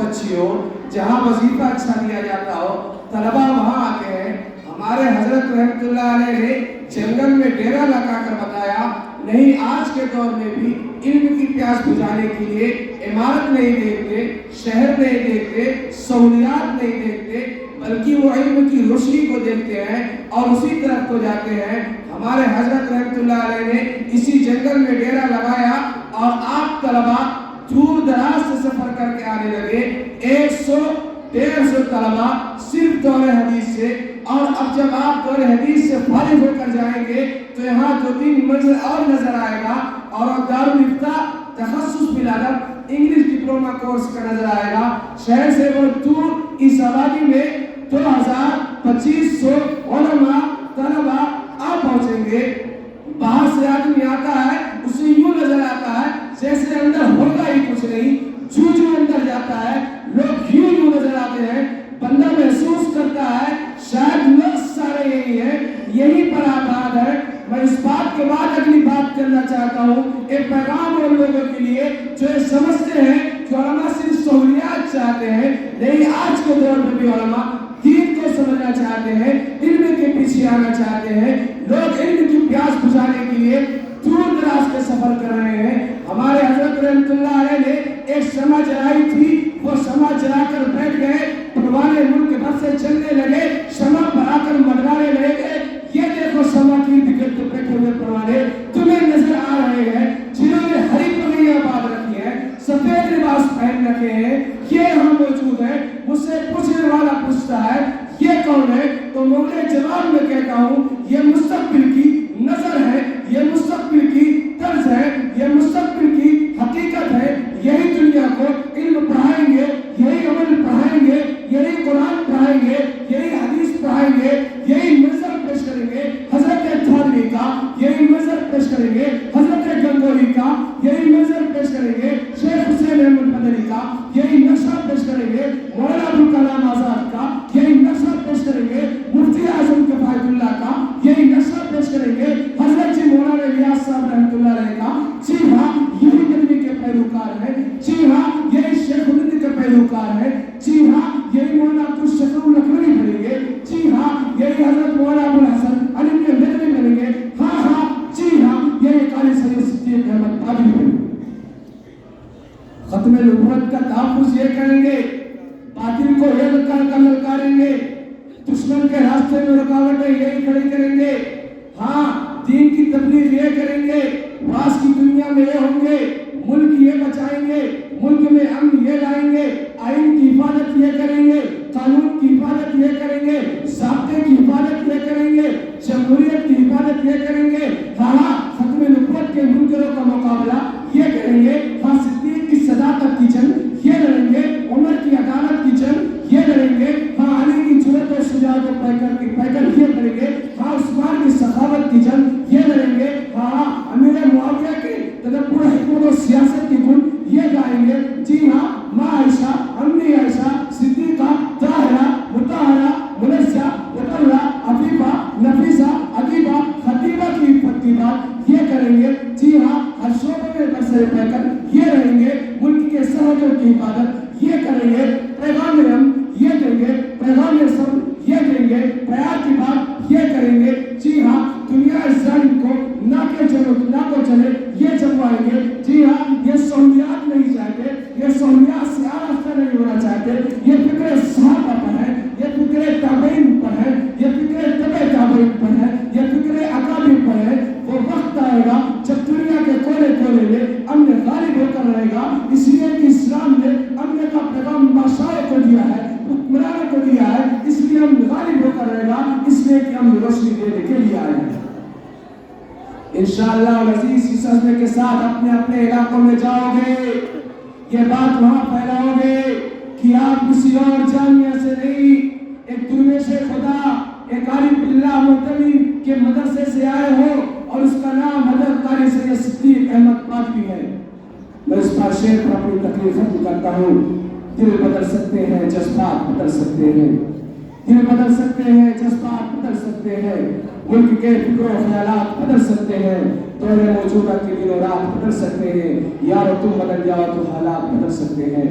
अच्छी हो, जहाँ वजीफा अच्छा दिया जाता हो, तलबा वहाँ आते हैं। हमारे हजरत रहमतुल्लाह अलैह ने जंगल में डेरा लगा कर बताया, नहीं आज के दौर में भी इल्म की प्यास बुझाने के लिए इमारत नहीं देखते, शहर नहीं देखते, सहूलियात नहीं देखते, बल्कि वो इल्म की रोशनी को देखते हैं और उसी तरफ को जाते हैं। हमारे हजरत रहमतुल्लाह अलैह ने इसी जंगल में डेरा लगाया और आप तलबा दूर दराज से सफर करके आने लगे। 100-150 तलबा सिर्फ दौरे हदीस से। और अब जब आप दौरे हदीस से फारिग होकर जाएंगे तो यहाँ 2-3 मंजिल और नजर आएगा और दारुल इफ्ता तखस्सुस बिल अदब इंग्लिश डिप्लोमा कोर्स का नजर आएगा। शहर से बहुत दूर इस आबादी में 2000-2500 उलमा तलबा आप पहुंचेंगे। बाहर से आदमी आता है, उसे यूं नजर आता है जैसे अंदर होगा ही कुछ नहीं, जू अंदर जाता है, लोग यूं नजर आते हैं। बंदा महसूस करता है शायद लोग सारे यही है, यही पर आबाद है। मैं इस बात के बाद अगली बात करना चाहता हूँ, एक पैगाम उन लोगों के लिए जो ये समझते हैं कि उलमा सिर्फ सहूलियात चाहते हैं। नहीं, आज के दौर में भी उलमा दीन को समझना चाहते हैं, इल्म के पीछे आना चाहते हैं। लोग इल्म की प्यास बुझाने के लिए दूर दराज के सफर कर रहे हैं। हमारे हजरत रहमतुल्लाह अलैह ने एक शमा जलाई थी, वो शमा जलाकर बैठ गए, परवाने मुल्क भर से चलने लगे, शमा भराकर मंडराने लगे। ये देखो शमा की दिक्कत तो बैठे हुए परवाने तुम्हें नजर आ रहे हैं, जिन्होंने हरी पगड़ियां बांध रखी है, सफेद लिबास पहन रखे हैं, ये यहाँ मौजूद है। मुझसे पूछने वाला पूछता है ये कौन है, तो मैं उन्हें जवाब में कहता हूँ ये मुस्तकबिल की नजर है, ये मुस्तकबिल की तर्ज है, ये मुस्तकबिल की हकीकत है। यही दुनिया को इल्म पढ़ाएंगे, यही अमल पढ़ाएंगे, यही कुरान पढ़ाएंगे, यही हदीस पढ़ाएंगे, यही मंजर पेश करेंगे हजरत थानवी का, यही मंजर पेश करेंगे हजरत गंगोही का, यही मंजर पेश करेंगे शेख हुसैन अहमद मदनी का, यही नक्शा पेश करेंगे मौलाना अबुल कलाम आजाद का, यही नक्शा पेश करेंगे मुफ्ती आजम किफायतुल्लाह का, यही नक्शा पेश करेंगे हजरत जी मौलाना इलियास साहब रहमतुल्लाह अलैह का। जी हाँ, यही नबी के पैरोकार है। जी हाँ, यही शेख उद्दीन के पैरोकार है। जी हाँ, यही मौलाना अब्दुल शकूर लखनवी बनेंगे। जी हाँ, यही हजरत मौलाना अबुल हसन अली नदवी बनेंगे। हाँ हाँ, जी हाँ, यही काली सैयद सिद्दीक अहमद कादरी बनेंगे। खत्म नबूवत का तहफ्फुज़ ये करेंगे, बातिल को ये ललकारेंगे, दुश्मन के रास्ते में रुकावटें यही खड़ी करेंगे। हाँ, दीन की तबलीग ये करेंगे, वास की दुनिया में ये होंगे, मुल्क ये बचाएंगे, मुल्क में अमन ये लाएंगे, आइन की हिफाजत ये करेंगे, कानून की हिफाजत ये करेंगे, ज़ाब्ते की हिफाजत ये करेंगे, जमहूरियत की हिफाजत ये करेंगे। हाँ, खत्म नबूवत के मुनकरों का मुकाबला ये करेंगे। हाँ, सिद्दीक की सदाकत की जंग ये लड़ेंगे, उमर की अदालत की जंग ये लड़ेंगे। हाँ, अली की जुर्रत और शुजाअत को पैकर ये करेंगे। हाँ, उस्मान की सखावत की जंग ये लड़ेंगे। हाँ, अमीर मुआविया के तदब्बुर हिकमत और सियासत की गुण ये गाएंगे। जी हाँ, माँ आयशा, अम्मी आयशा, सिद्दीका, ताहिरा, मुताहरा, मुनस्सा, मुतल्ला, अफीफा, नफीसा, अदीबा, खतीबा की फतीबात ये करेंगे। जी हाँ, हर शोबे में बरसरे पैकर ये रहेंगे, मुल्क के सरहदों की हिफाजत ये करेंगे। पैगाम हम ये देंगे, पैगाम सब ये देंगे, प्यार की बात ये करेंगे। जी हाँ, दुनिया इस जालिम को ना को चले ये जमवाएंगे। जी हाँ, ये सहूलियात नहीं चाहते, ये सहूलियात से आरास्ता नहीं होना चाहते। ये फिक्र सहाबा पर है, ये फिक्र ताबईन पर है, ये फिक्र तबे ताबईन पर है, ये फिक्र अकाबिर पर है। वो वक्त आएगा जब दुनिया के कोने कोने में अमन गालिब होकर रहेगा। इसलिए कि इस्लाम ने अमन का पैगाम बादशाह को दिया है, हुक्मरानों को दिया है, इसलिए हम गालिब होकर रहेगा, इसलिए कि हम रोशनी देने के लिए आए हैं। इंशाअल्लाह अज़ीज़ इस अज़्म के साथ अपने अपने इलाकों में जाओगे, ये बात वहाँ फैलाओगे कि आप किसी और जामिया से नहीं, एक दुर्वेश खुदा, एक आलिम बिल्लाह मुतमी के मदरसे से आए हो और उसका नाम हज़रत कारी सैयद सिद्दीक अहमद कादरी है। मैं इस पर शेर पर अपनी तकलीफ खत्म करता हूँ। दिल बदल सकते हैं, जज्बात बदल सकते हैं, दिल बदल सकते हैं, जज्बात बदल सकते हैं, मुल्क के फिक्र और ख्यालात बदल सकते हैं, दौरे मौजूदा के दिनों रात बदल सकते हैं। यार तुम बदल जाओ तो हालात बदल सकते हैं।